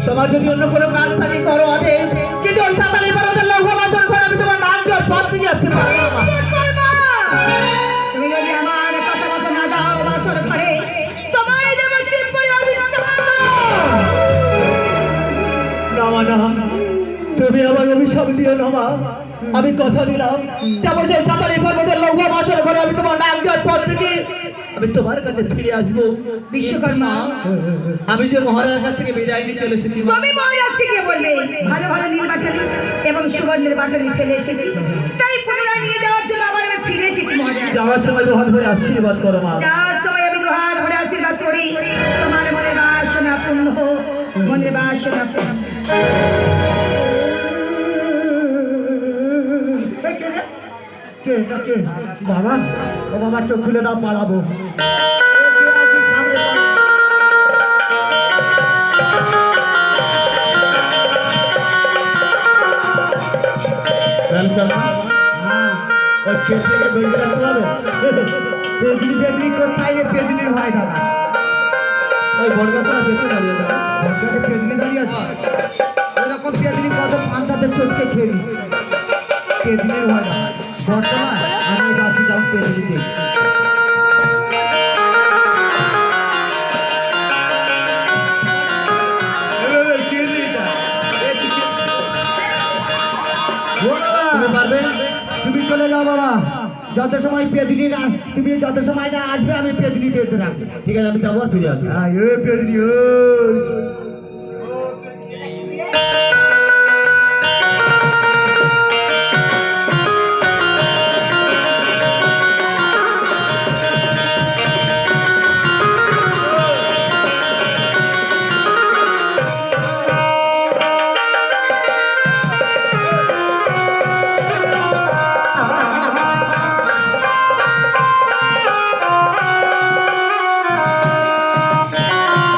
তোমার যদি অন্য কোনো কাজ থাকে করো আদেশ, কিন্তু ওই সাতালি পর্বতের লৌহ বাসন করে আমি তোমার নাম জল পথ থেকে আসতে পারবো না। তুমি যদি আমার কথা মতো না দাও বাসন করে তোমার দেব দিব্যই অভিশাপ। না না, তুমি আমার অভিশাপ দিও না মা। আমি কথা দিলাম যেমন সেই সাতালি পর্বতের লৌহ বাসন করে আমি তোমার নাম জল পথ থেকে আমি তোমার কাছে ফিরে আসবো। বিশ্বকর্মা, আমি যে মহারাজার কাছ থেকে বিদায় নিয়ে চলে এসেছি। তুমি মহারাজ থেকে বলবে ভালো ভালো নির্বাচনী এবং সুগন্ধের বাটনি ফেলে এসেছি, তাই পুনরায় নিয়ে যাওয়ার জন্য আবার আমি ফিরে এসেছি মহারাজ। যাওয়ার সময় দোহাত ধরে আশীর্বাদ করো মা। যাওয়ার সময় আমি দোহাত ধরে আশীর্বাদ করি তোমার মনে বাসনা পূর্ণ হোক, মনে বাসনা পূর্ণ। বাবা, ও বাবা চোখ খুলে দাও, পালাবো। চোখকে খেয়ে পেদিনের হয় না বর্তমান আমি যাচ্ছি যাও পেদিনিতে। তুমি চলে যাও বাবা, যত সময় পেদিনি না তুমি যত সময় না আসবে আমি পেদিনি পেতে রাখবো। ঠিক আছে, আমি যাবো, ফিরে আসবো।